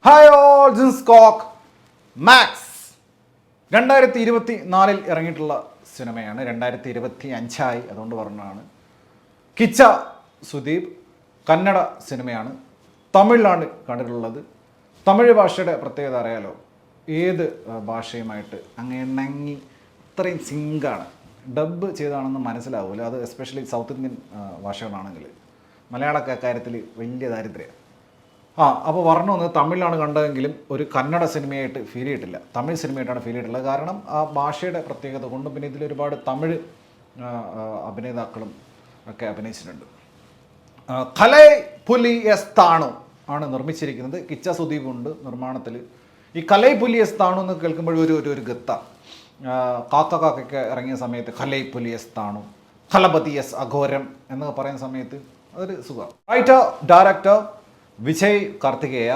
Hi all ജിൻസ്കോക്ക് max 2024 ഇറങ്ങിയിട്ടുള്ള സിനിമയാണ്. 2025 അതുകൊണ്ട് പറഞ്ഞതാണ്. കിച്ച സുദീപ് കന്നഡ സിനിമയാണ്. തമിഴിലാണ് കണ്ടിട്ടുള്ളത്. തമിഴ് ഭാഷയുടെ പ്രത്യേകത അറിയാലോ, ഏത് ഭാഷയുമായിട്ട് അങ്ങ് ഇണങ്ങി ഇത്രയും സിങ്കാണ്. ഡബ് ചെയ്താണെന്ന് മനസ്സിലാവില്ല, അത് എസ്പെഷ്യലി സൗത്ത് ഇന്ത്യൻ ഭാഷകളാണെങ്കിൽ. മലയാള കാര്യത്തിൽ വലിയ ദാരിദ്ര്യം. അപ്പോൾ പറഞ്ഞു വന്നത് തമിഴിലാണ് കണ്ടതെങ്കിലും ഒരു കന്നഡ സിനിമയായിട്ട് ഫീൽ ചെയ്തിട്ടില്ല, തമിഴ് സിനിമയായിട്ടാണ് ഫീൽ ചെയ്തിട്ടുള്ളത്. കാരണം ആ ഭാഷയുടെ പ്രത്യേകത കൊണ്ടും പിന്നെ ഇതിലൊരുപാട് തമിഴ് അഭിനേതാക്കളും ഒക്കെ അഭിനയിച്ചിട്ടുണ്ട്. കലൈ പുലി എസ് താണു ആണ് നിർമ്മിച്ചിരിക്കുന്നത്. കിച്ച സുദീപ് ഉണ്ട് നിർമ്മാണത്തിൽ. ഈ കലൈ പുലി എസ് താണു എന്ന് കേൾക്കുമ്പോൾ ഒരു ഗത്ത കാക്കൊക്കെ ഇറങ്ങിയ സമയത്ത് കലൈ പുലി എസ് താണു, കലപതി എസ് അഘോരം എന്നൊക്കെ പറയുന്ന സമയത്ത് അതൊരു സുഖം. റൈറ്റർ ഡയറക്ടർ വിജയ് കാർത്തികേയ,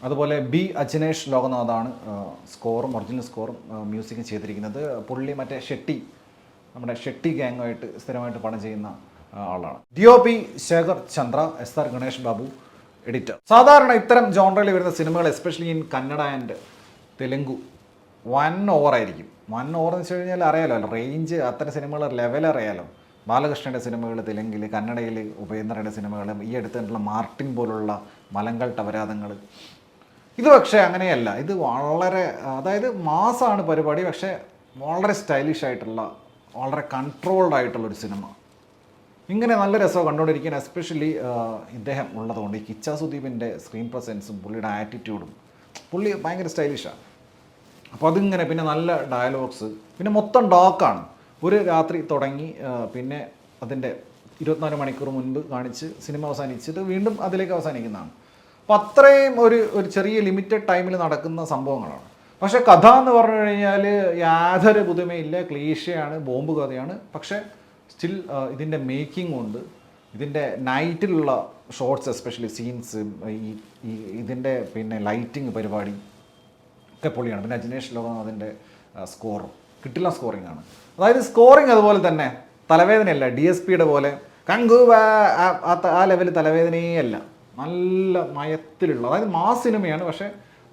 അതുപോലെ ബി അജിനേഷ് ലോകനാഥാണ് സ്കോറും ഒറിജിനൽ സ്കോറും മ്യൂസിക്കും ചെയ്തിരിക്കുന്നത്. പുള്ളി മറ്റേ നമ്മുടെ ഷെട്ടി ഗ്യാങ്ങുമായിട്ട് സ്ഥിരമായിട്ട് പണം ചെയ്യുന്ന ആളാണ്. DOP Shekhar Chandra, SR Ganesh Babu editor. സാധാരണ ഇത്തരം ജോണറിൽ വരുന്ന സിനിമകൾ especially in Kannada and Telugu 1 over ആയിരിക്കും. 1 ഓവർ എന്ന് വെച്ച് കഴിഞ്ഞാൽ അറിയാലോ റേഞ്ച്, അത്തരം സിനിമകളുടെ ലെവൽ അറിയാലോ. ബാലകൃഷ്ണൻ്റെ സിനിമകൾ തെലുങ്കിൽ, കന്നഡയിൽ ഉപേന്ദ്രയുടെ സിനിമകൾ, ഈ അടുത്തുള്ള മാർട്ടിൻ പോലുള്ള മലങ്കൾട്ട് അപരാധങ്ങൾ. ഇത് പക്ഷേ അങ്ങനെയല്ല. ഇത് വളരെ, അതായത് മാസാണ് പരിപാടി, പക്ഷേ വളരെ സ്റ്റൈലിഷ് ആയിട്ടുള്ള, വളരെ കൺട്രോൾഡ് ആയിട്ടുള്ളൊരു സിനിമ. ഇങ്ങനെ നല്ല രസമാണ് കണ്ടുകൊണ്ടിരിക്കാൻ. എസ്പെഷ്യലി ഇദ്ദേഹം ഉള്ളതുകൊണ്ട്, ഈ കിച്ച സുദീപിൻ്റെ സ്ക്രീൻ പ്രസൻസും പുള്ളിയുടെ ആറ്റിറ്റ്യൂഡും, പുള്ളി ഭയങ്കര സ്റ്റൈലിഷാണ്. അപ്പോൾ അതിങ്ങനെ, പിന്നെ നല്ല ഡയലോഗ്സ്, പിന്നെ മൊത്തം ഡാർക്കാണ്. ഒരു രാത്രി തുടങ്ങി പിന്നെ അതിൻ്റെ 24 മണിക്കൂർ മുൻപ് കാണിച്ച് സിനിമ അവസാനിച്ചിട്ട് വീണ്ടും അതിലേക്ക് അവസാനിക്കുന്നതാണ്. അപ്പോൾ അത്രയും ഒരു ചെറിയ ലിമിറ്റഡ് ടൈമിൽ നടക്കുന്ന സംഭവങ്ങളാണ്. പക്ഷേ കഥ എന്ന് പറഞ്ഞു കഴിഞ്ഞാൽ യാതൊരു പുതുമയില്ല, ക്ലീഷയാണ്, ബോംബ് കഥയാണ്. പക്ഷേ സ്റ്റിൽ ഇതിൻ്റെ മേക്കിംഗ് കൊണ്ട്, ഇതിൻ്റെ നൈറ്റിലുള്ള ഷോർട്സ്, എസ്പെഷ്യലി സീൻസ്, ഇതിൻ്റെ പിന്നെ ലൈറ്റിങ് പരിപാടി ഒക്കെ പൊളിയാണ്. പിന്നെ അജിനേഷ് ലോകനാഥിൻ്റെ സ്കോറും കിട്ടില്ല, സ്കോറിംഗ് ആണ്. അതായത് സ്കോറിങ് അതുപോലെ തന്നെ തലവേദനയല്ല, DSPയുടെ പോലെ കങ്കുവ ആ ലെവൽ തലവേദനയേ അല്ല, നല്ല മയത്തിലുള്ള, അതായത് മാസ് സിനിമയാണ്, പക്ഷേ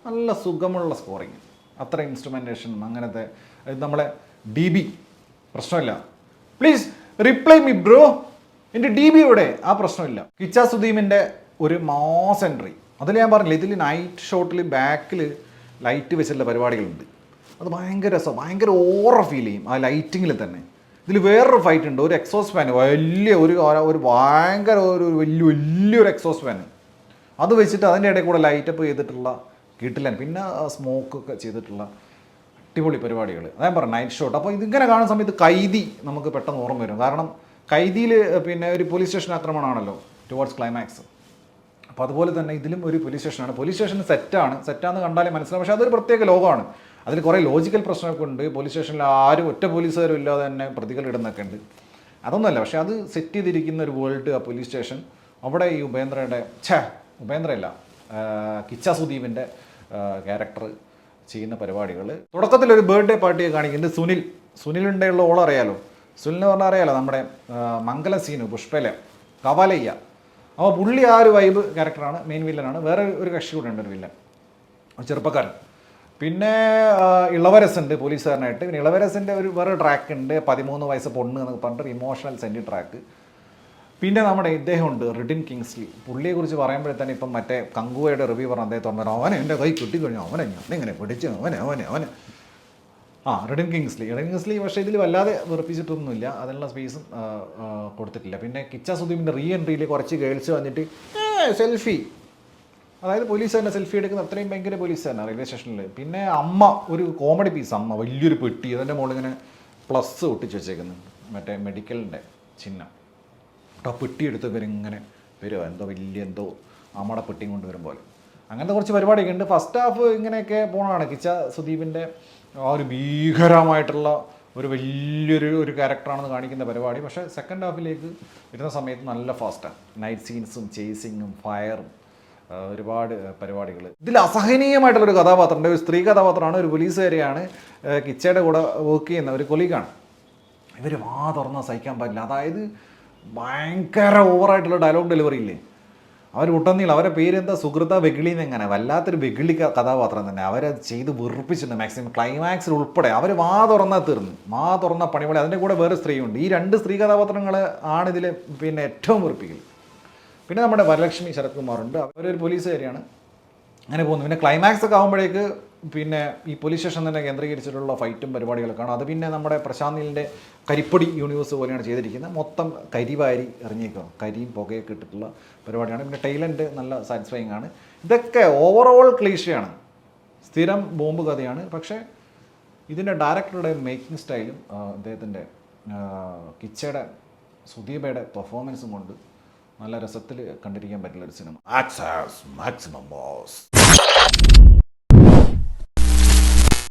നല്ല സുഖമുള്ള സ്കോറിങ്. അത്ര ഇൻസ്ട്രുമെൻറ്റേഷനും അങ്ങനത്തെ. നമ്മളെ DB പ്രശ്നമില്ല. പ്ലീസ് റിപ്ലൈ മി ബ്രോ, എൻ്റെ DB ഇവിടെ ആ പ്രശ്നമില്ല. കിച്ച സുദീമിൻ്റെ ഒരു മാസ് എൻട്രി, അതിൽ ഞാൻ പറഞ്ഞില്ല, ഇതിൽ നൈറ്റ് ഷോട്ടിൽ ബാക്കിൽ ലൈറ്റ് വെച്ചിട്ടുള്ള പരിപാടികളുണ്ട്. അത് ഭയങ്കര രസമാണ്, ഭയങ്കര ഓറ ഫീൽ ചെയ്യും ആ ലൈറ്റിങ്ങിൽ തന്നെ. ഇതിൽ വേറൊരു ഫൈറ്റ് ഉണ്ട്, ഒരു എക്സോസ് ഫാൻ, വലിയ ഒരു ഭയങ്കര വലിയൊരു എക്സോസ് ഫാൻ, അത് വെച്ചിട്ട് അതിൻ്റെ ഇടയിൽ കൂടെ ലൈറ്റപ്പ് ചെയ്തിട്ടുള്ള കിട്ടില്ല. പിന്നെ സ്മോക്കൊക്കെ ചെയ്തിട്ടുള്ള അടിപൊളി പരിപാടികൾ. ഞാൻ പറഞ്ഞു നൈറ്റ് ഷോട്ട്. അപ്പോൾ ഇതിങ്ങനെ കാണുന്ന സമയത്ത് കൈദി നമുക്ക് പെട്ടെന്ന് ഓർമ്മ വരും. കാരണം കൈദിയിൽ പിന്നെ ഒരു പോലീസ് സ്റ്റേഷൻ ആക്രമണമാണല്ലോ ടുവേർഡ്സ് ക്ലൈമാക്സ്. അപ്പോൾ അതുപോലെ തന്നെ ഇതിലും ഒരു പോലീസ് സ്റ്റേഷനാണ്. പോലീസ് സ്റ്റേഷൻ സെറ്റാന്ന് കണ്ടാലേ മനസ്സിലാവും. പക്ഷേ അതൊരു പ്രത്യേക ലോകമാണ്. അതിൽ കുറേ ലോജിക്കൽ പ്രശ്നമൊക്കെ ഉണ്ട്. പോലീസ് സ്റ്റേഷനിൽ ആരും ഒറ്റ പോലീസുകാരും ഇല്ലാതെ തന്നെ പ്രതികൾ ഇടുന്നൊക്കെ ഉണ്ട്. അതൊന്നുമല്ല, പക്ഷേ അത് സെറ്റ് ചെയ്തിരിക്കുന്ന ഒരു വേൾഡ്, ആ പോലീസ് സ്റ്റേഷൻ. അവിടെ ഈ ഉപേന്ദ്രയല്ല, കിച്ച സുദീപിൻ്റെ ക്യാരക്ടർ ചെയ്യുന്ന പരിപാടികൾ. തുടക്കത്തിലൊരു ബർത്ത്ഡേ പാർട്ടിയെ കാണിക്കുന്നുണ്ട്. സുനിലിൻ്റെയുള്ള ഓളം അറിയാലോ. സുനിലിന് പറഞ്ഞാൽ അറിയാലോ, നമ്മുടെ മംഗല സീനു പുഷ്പയിലെ കവാലയ്യ. അപ്പോൾ പുള്ളി ആ ഒരു വൈബ് ക്യാരക്ടറാണ്, മെയിൻ വില്ലനാണ്. വേറെ ഒരു കക്ഷി കൂടെ ഉണ്ട്, ഒരു വില്ലൻ, ഒരു ചെറുപ്പക്കാരൻ. പിന്നെ ഇളവരസുണ്ട് പോലീസുകാരനായിട്ട്. പിന്നെ ഇളവരസിൻ്റെ വേറെ ട്രാക്ക് ഉണ്ട്, 13 വയസ്സ് പൊണ്ണ് എന്നൊക്കെ പറഞ്ഞിട്ട് ഇമോഷണൽ സെൻറ്റി ട്രാക്ക്. പിന്നെ നമ്മുടെ ഇദ്ദേഹമുണ്ട്, റിഡിൻ കിങ്സ്ലി. പുള്ളിയെക്കുറിച്ച് പറയുമ്പോഴേ തന്നെ ഇപ്പം മറ്റേ കങ്കുവയുടെ റിവ്യൂ പറഞ്ഞ അദ്ദേഹം പറഞ്ഞു, അവനെ എൻ്റെ കൈ കിട്ടിക്കഴിഞ്ഞു, അവനെ ഞാനിങ്ങനെ പിടിച്ചു, അവനെ റിഡിൻ കിങ്സ്ലി. പക്ഷേ ഇതിൽ വല്ലാതെ വെറുപ്പിച്ചിട്ടൊന്നുമില്ല, അതിനുള്ള സ്പേസും കൊടുത്തിട്ടില്ല. പിന്നെ കിച്ച സുദീപിൻ്റെ റീ എൻട്രിയിൽ കുറച്ച് ഗേൾസ് വന്നിട്ട് സെൽഫി, അതായത് പോലീസ് തന്നെ സെൽഫി എടുക്കുന്ന അത്രയും ഭയങ്കര പോലീസ് തന്നെ റെയിൽവേ സ്റ്റേഷനിൽ. പിന്നെ അമ്മ ഒരു കോമഡി പീസ്, അമ്മ വലിയൊരു പെട്ടി, അതിൻ്റെ മുകളിൽ ഇങ്ങനെ പ്ലസ് ഒട്ടിച്ച് വെച്ചേക്കുന്നുണ്ട്, മറ്റേ മെഡിക്കലിൻ്റെ ചിഹ്നം. ആ പെട്ടി എടുത്ത് ഇവരിങ്ങനെ വരുമോ, എന്തോ അമ്മയുടെ പെട്ടിയും കൊണ്ട് വരും പോലെ. അങ്ങനത്തെ കുറച്ച് പരിപാടിയൊക്കെ ഉണ്ട്. ഫസ്റ്റ് ഹാഫ് ഇങ്ങനെയൊക്കെ പോകണതാണ്. കിച്ച സുദീപിൻ്റെ ആ ഒരു ഭീകരമായിട്ടുള്ള വലിയൊരു ക്യാരക്ടറാണെന്ന് കാണിക്കുന്ന പരിപാടി. പക്ഷേ സെക്കൻഡ് ഹാഫിലേക്ക് വരുന്ന സമയത്ത് നല്ല ഫാസ്റ്റാണ്. നൈറ്റ് സീൻസും ചേസിങ്ങും ഫയറും ഒരുപാട് പരിപാടികൾ. ഇതിൽ അസഹനീയമായിട്ടുള്ളൊരു കഥാപാത്രമുണ്ട്, ഒരു സ്ത്രീ കഥാപാത്രമാണ്, ഒരു പോലീസുകാരിയാണ്, കിച്ചയുടെ കൂടെ വർക്ക് ചെയ്യുന്ന ഒരു കൊലീഗാണ്. ഇവർ തുറന്നാൽ സഹിക്കാൻ പറ്റില്ല. അതായത് ഭയങ്കര ഓവറായിട്ടുള്ള ഡയലോഗ് ഡെലിവറി ഇല്ലേ, അവർ ഉട്ടന്നീളം അവരെ പേരെന്താ സുഹൃത വെകിളിന്ന് എങ്ങനെ വല്ലാത്തൊരു വെകിളി കഥാപാത്രം തന്നെ അവരത് ചെയ്ത് വെറുപ്പിച്ചിട്ടുണ്ട്. മാക്സിമം ക്ലൈമാക്സിൽ ഉൾപ്പെടെ അവർ തുറന്നാൽ തീർന്നു, തുറന്ന പണിപോലെ. അതിൻ്റെ കൂടെ വേറെ സ്ത്രീയുണ്ട്. ഈ 2 സ്ത്രീ കഥാപാത്രങ്ങൾ ആണ് ഇതിൽ പിന്നെ ഏറ്റവും വെറുപ്പിക്കൽ. പിന്നെ നമ്മുടെ വരലക്ഷ്മി ശരത് കുമാറുണ്ട്, അവരൊരു പോലീസുകാരിയാണ്. അങ്ങനെ പോകുന്നു. പിന്നെ ക്ലൈമാക്സ് ഒക്കെ ആകുമ്പോഴേക്ക് പിന്നെ ഈ പോലീസ് സ്റ്റേഷൻ തന്നെ കേന്ദ്രീകരിച്ചിട്ടുള്ള ഫൈറ്റും പരിപാടികളൊക്കെ ആണ്. അത് പിന്നെ നമ്മുടെ പ്രശാന്ത് നീലിൻ്റെ കരിപ്പൊടി യൂണിവേഴ്സ് പോലെയാണ് ചെയ്തിരിക്കുന്നത്. മൊത്തം കരിവാരി ഇറങ്ങിയേക്കുക, കരിയും പുകയൊക്കെ ഇട്ടിട്ടുള്ള പരിപാടിയാണ്. പിന്നെ ടൈലൻഡ് നല്ല സാറ്റിസ്ഫൈങ് ആണ്. ഇതൊക്കെ ഓവറോൾ ക്ലീഷയാണ്, സ്ഥിരം ബോംബ് കഥയാണ്. പക്ഷേ ഇതിൻ്റെ ഡയറക്ടറുടെ മേക്കിംഗ് സ്റ്റൈലും അദ്ദേഹത്തിൻ്റെ കിച്ചയുടെ സുദീപയുടെ പെർഫോമൻസും കൊണ്ട് നല്ല രസത്തിൽ കണ്ടിരിക്കാൻ പറ്റുള്ളൊരു സിനിമ. Access maximum boss.